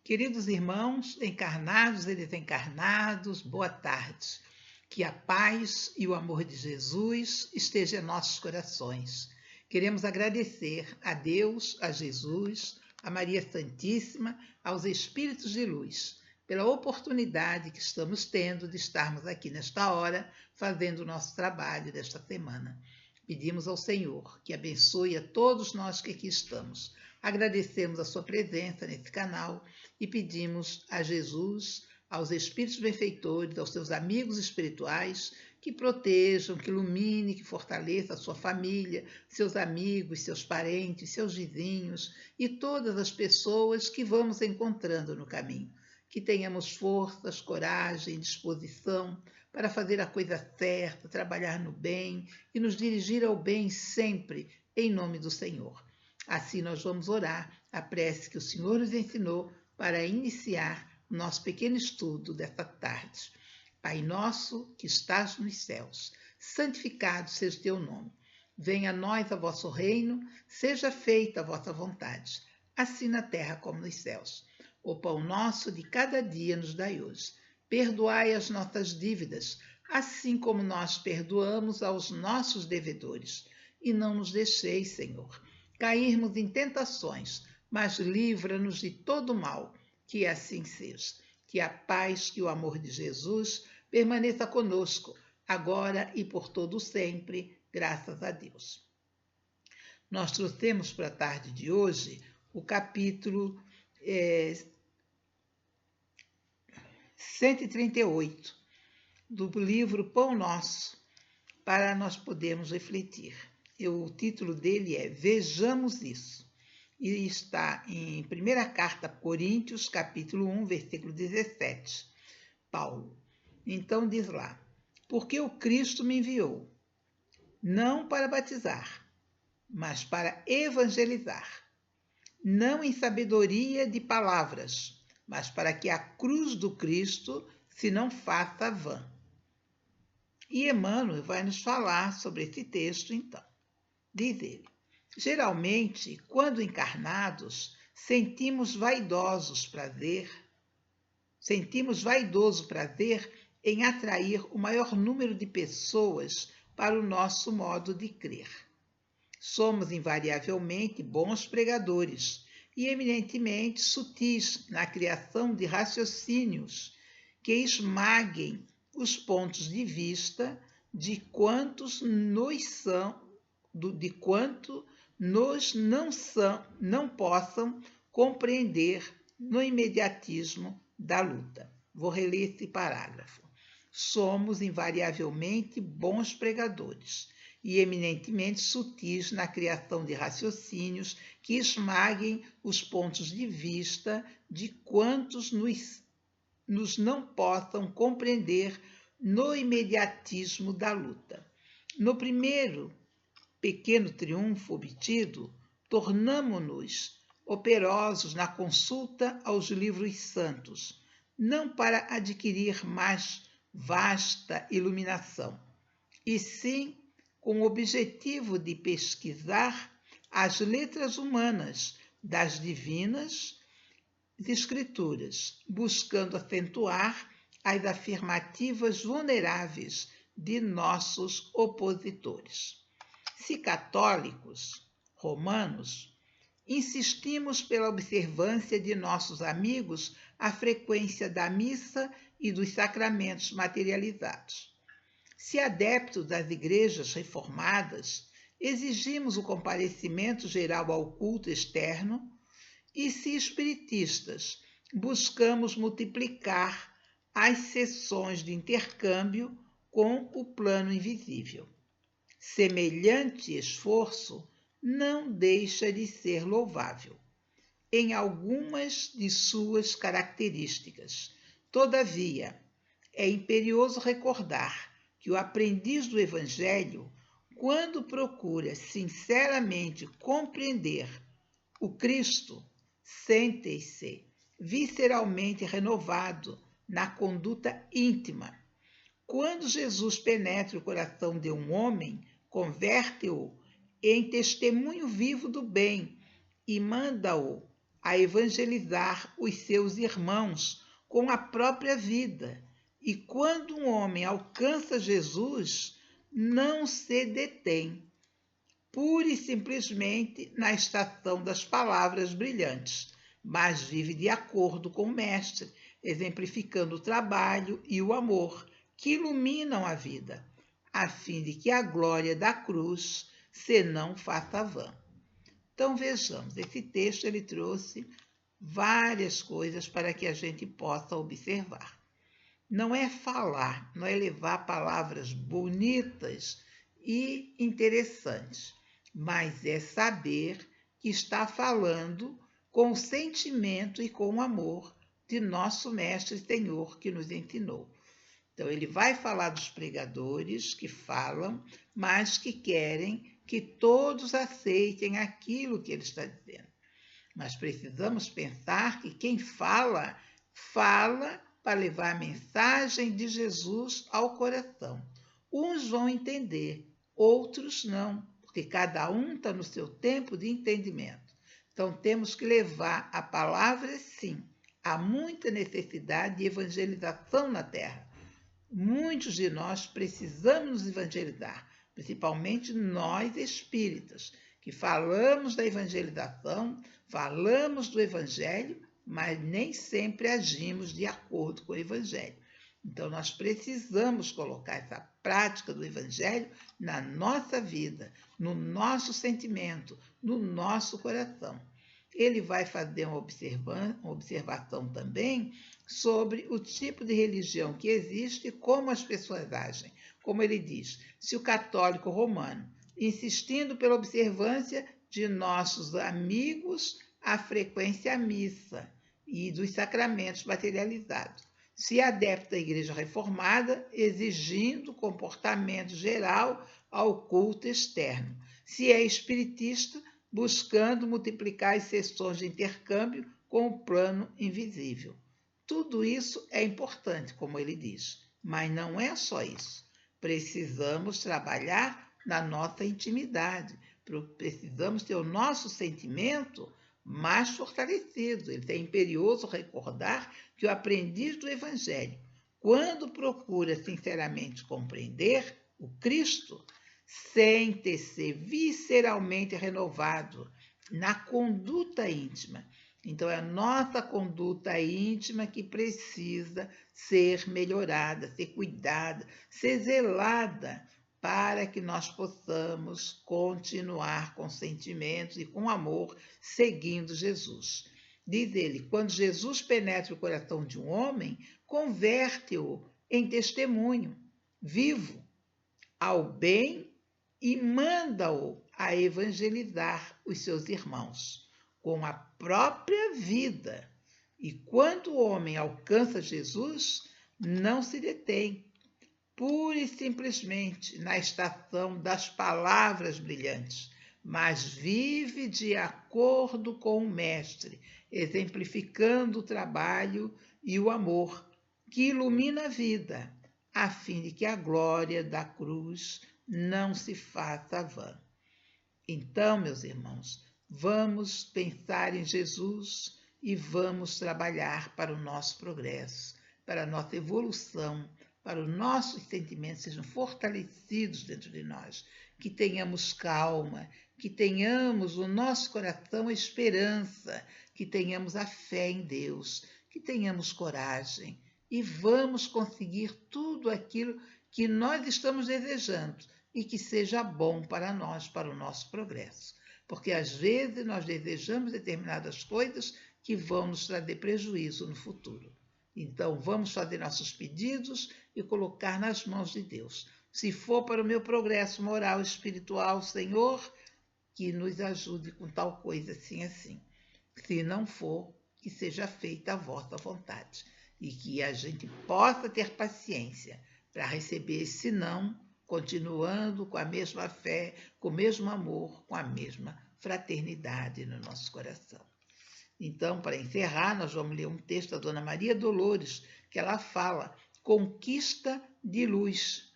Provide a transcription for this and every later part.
Queridos irmãos, encarnados e desencarnados, boa tarde. Que a paz e o amor de Jesus estejam em nossos corações. Queremos agradecer a Deus, a Jesus, a Maria Santíssima, aos Espíritos de Luz, pela oportunidade que estamos tendo de estarmos aqui nesta hora, fazendo o nosso trabalho desta semana. Pedimos ao Senhor que abençoe a todos nós que aqui estamos. Agradecemos a sua presença nesse canal e pedimos a Jesus, aos Espíritos benfeitores, aos seus amigos espirituais, que protejam, que ilumine, que fortaleça a sua família, seus amigos, seus parentes, seus vizinhos e todas as pessoas que vamos encontrando no caminho. Que tenhamos forças, coragem, disposição para fazer a coisa certa, trabalhar no bem e nos dirigir ao bem sempre, em nome do Senhor. Assim nós vamos orar a prece que o Senhor nos ensinou para iniciar o nosso pequeno estudo desta tarde. Pai nosso que estás nos céus, santificado seja o teu nome. Venha a nós o vosso reino, seja feita a vossa vontade, assim na terra como nos céus. O pão nosso de cada dia nos dai hoje. Perdoai as nossas dívidas, assim como nós perdoamos aos nossos devedores. E não nos deixeis, Senhor, cairmos em tentações, mas livra-nos de todo mal, que assim seja. Que a paz e o amor de Jesus permaneça conosco, agora e por todo sempre, graças a Deus. Nós trouxemos para a tarde de hoje o capítulo 138 do livro Pão Nosso, para nós podermos refletir. O título dele é Vejamos Isso, e está em 1ª Carta a Coríntios, capítulo 1, versículo 17, Paulo. Então diz lá, porque o Cristo me enviou, não para batizar, mas para evangelizar, não em sabedoria de palavras, mas para que a cruz do Cristo se não faça vã. E Emmanuel vai nos falar sobre esse texto então. Diz ele, geralmente, quando encarnados, sentimos vaidoso prazer em atrair o maior número de pessoas para o nosso modo de crer. Somos invariavelmente bons pregadores e eminentemente sutis na criação de raciocínios que esmaguem os pontos de vista de quantos não possam compreender no imediatismo da luta. Vou reler esse parágrafo. Somos invariavelmente bons pregadores e eminentemente sutis na criação de raciocínios que esmaguem os pontos de vista de quantos nos não possam compreender no imediatismo da luta. No primeiro pequeno triunfo obtido, tornamo-nos operosos na consulta aos livros santos, não para adquirir mais vasta iluminação, e sim com o objetivo de pesquisar as letras humanas das divinas escrituras, buscando acentuar as afirmativas vulneráveis de nossos opositores. Se católicos, romanos, insistimos pela observância de nossos amigos a frequência da missa e dos sacramentos materializados. Se adeptos das igrejas reformadas, exigimos o comparecimento geral ao culto externo, e se espiritistas, buscamos multiplicar as sessões de intercâmbio com o plano invisível. Semelhante esforço não deixa de ser louvável em algumas de suas características. Todavia, é imperioso recordar que o aprendiz do Evangelho, quando procura sinceramente compreender o Cristo, sente-se visceralmente renovado na conduta íntima. Quando Jesus penetra o coração de um homem, converte-o em testemunho vivo do bem e manda-o a evangelizar os seus irmãos com a própria vida. E quando um homem alcança Jesus, não se detém, pura e simplesmente na estação das palavras brilhantes, mas vive de acordo com o Mestre, exemplificando o trabalho e o amor que iluminam a vida, a fim de que a glória da cruz se não faça vã. Então vejamos, esse texto ele trouxe várias coisas para que a gente possa observar. Não é falar, não é levar palavras bonitas e interessantes, mas é saber que está falando com o sentimento e com o amor de nosso Mestre e Senhor que nos ensinou. Então, ele vai falar dos pregadores que falam, mas que querem que todos aceitem aquilo que ele está dizendo. Mas precisamos pensar que quem fala, fala para levar a mensagem de Jesus ao coração. Uns vão entender, outros não, porque cada um está no seu tempo de entendimento. Então, temos que levar a palavra, sim. Há muita necessidade de evangelização na terra. Muitos de nós precisamos nos evangelizar, principalmente nós espíritas, que falamos da evangelização, falamos do evangelho, mas nem sempre agimos de acordo com o evangelho. Então, nós precisamos colocar essa prática do evangelho na nossa vida, no nosso sentimento, no nosso coração. Ele vai fazer uma observação também sobre o tipo de religião que existe e como as pessoas agem. Como ele diz, se o católico romano, insistindo pela observância de nossos amigos, a frequência à missa e dos sacramentos materializados. Se adepto da Igreja Reformada, exigindo comportamento geral ao culto externo. Se é espiritista, buscando multiplicar as sessões de intercâmbio com o plano invisível. Tudo isso é importante, como ele diz, mas não é só isso. Precisamos trabalhar na nossa intimidade, precisamos ter o nosso sentimento mais fortalecido. Ele é imperioso recordar que o aprendiz do Evangelho, quando procura sinceramente compreender o Cristo, sente-se visceralmente renovado na conduta íntima. Então, é a nossa conduta íntima que precisa ser melhorada, ser cuidada, ser zelada, para que nós possamos continuar com sentimentos e com amor, seguindo Jesus. Diz ele, quando Jesus penetra o coração de um homem, converte-o em testemunho vivo ao bem e manda-o a evangelizar os seus irmãos com a própria vida. E quando o homem alcança Jesus, não se detém, pura e simplesmente na estação das palavras brilhantes, mas vive de acordo com o Mestre, exemplificando o trabalho e o amor que ilumina a vida, a fim de que a glória da cruz não se faça vã. Então, meus irmãos, vamos pensar em Jesus e vamos trabalhar para o nosso progresso, para a nossa evolução, para os nossos sentimentos sejam fortalecidos dentro de nós, que tenhamos calma, que tenhamos no nosso coração a esperança, que tenhamos a fé em Deus, que tenhamos coragem e vamos conseguir tudo aquilo que nós estamos desejando e que seja bom para nós, para o nosso progresso. Porque às vezes nós desejamos determinadas coisas que vão nos trazer prejuízo no futuro. Então, vamos fazer nossos pedidos e colocar nas mãos de Deus. Se for para o meu progresso moral e espiritual, Senhor, que nos ajude com tal coisa assim. Se não for, que seja feita a vossa vontade. E que a gente possa ter paciência para receber esse não, continuando com a mesma fé, com o mesmo amor, com a mesma fraternidade no nosso coração. Então, para encerrar, nós vamos ler um texto da Dona Maria Dolores, que ela fala, conquista de luz.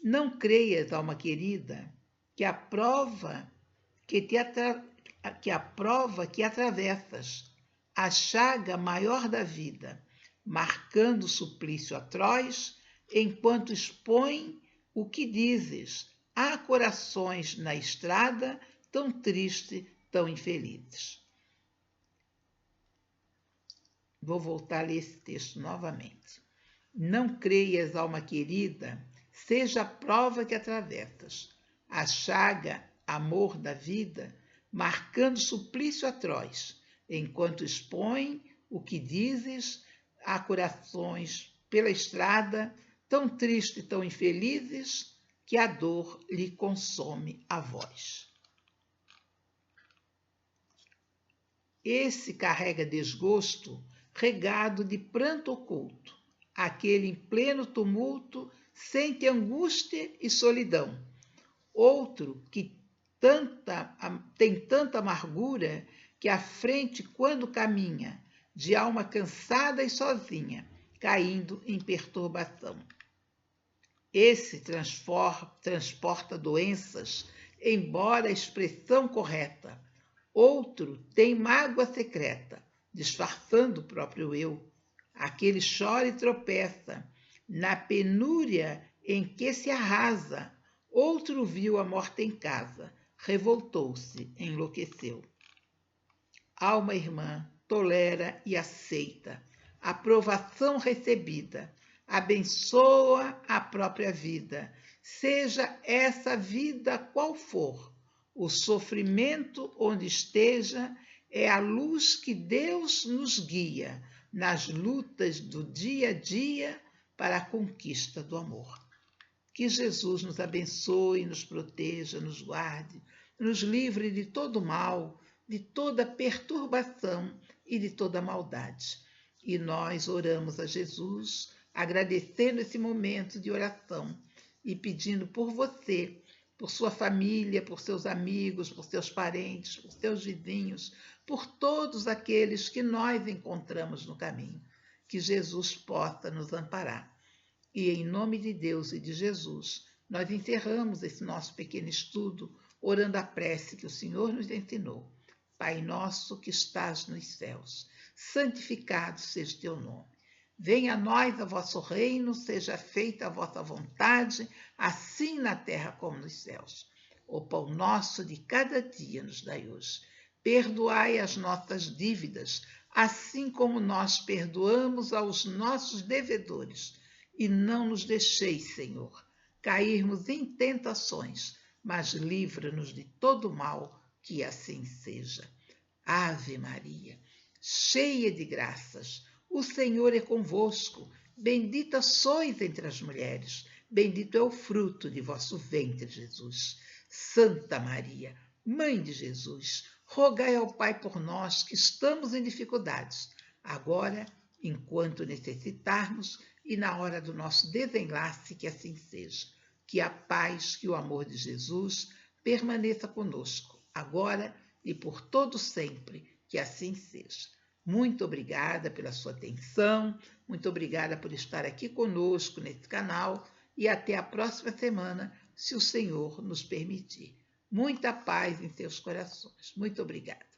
Não creias, alma querida, que a prova que te que a prova que atravessas, a chaga maior da vida, marcando o suplício atroz, enquanto expõe o que dizes. Há corações na estrada tão tristes, tão infelizes. Vou voltar a ler esse texto novamente. Não creias, alma querida, seja a prova que atravessas, a chaga, amor da vida, marcando suplício atroz, enquanto expõe o que dizes. Há corações pela estrada tão tristes e tão infelizes que a dor lhe consome a voz. Esse carrega desgosto regado de pranto oculto, aquele em pleno tumulto sente angústia e solidão. Outro que tem tanta amargura que à frente, quando caminha, de alma cansada e sozinha, caindo em perturbação. Esse transporta doenças, embora a expressão correta. Outro tem mágoa secreta, disfarçando o próprio eu. Aquele chora e tropeça, na penúria em que se arrasa. Outro viu a morte em casa, revoltou-se, enlouqueceu. Alma irmã, tolera e aceita a provação recebida, abençoa a própria vida, seja essa vida qual for. O sofrimento onde esteja é a luz que Deus nos guia nas lutas do dia a dia para a conquista do amor. Que Jesus nos abençoe, nos proteja, nos guarde, nos livre de todo mal, de toda perturbação e de toda maldade. E nós oramos a Jesus, agradecendo esse momento de oração e pedindo por você, por sua família, por seus amigos, por seus parentes, por seus vizinhos, por todos aqueles que nós encontramos no caminho. Que Jesus possa nos amparar. E em nome de Deus e de Jesus, nós encerramos esse nosso pequeno estudo, orando a prece que o Senhor nos ensinou. Pai nosso que estás nos céus, santificado seja o teu nome. Venha a nós o vosso reino, seja feita a vossa vontade, assim na terra como nos céus. O pão nosso de cada dia nos dai hoje. Perdoai as nossas dívidas, assim como nós perdoamos aos nossos devedores. E não nos deixeis, Senhor, cairmos em tentações, mas livra-nos de todo mal, que assim seja. Ave Maria, cheia de graças, o Senhor é convosco. Bendita sois entre as mulheres, bendito é o fruto de vosso ventre, Jesus. Santa Maria, Mãe de Jesus, rogai ao Pai por nós que estamos em dificuldades, agora, enquanto necessitarmos, e na hora do nosso desenlace, que assim seja. Que a paz, que o amor de Jesus permaneça conosco, agora e por todo sempre, que assim seja. Muito obrigada pela sua atenção, muito obrigada por estar aqui conosco nesse canal e até a próxima semana, se o Senhor nos permitir. Muita paz em seus corações. Muito obrigada.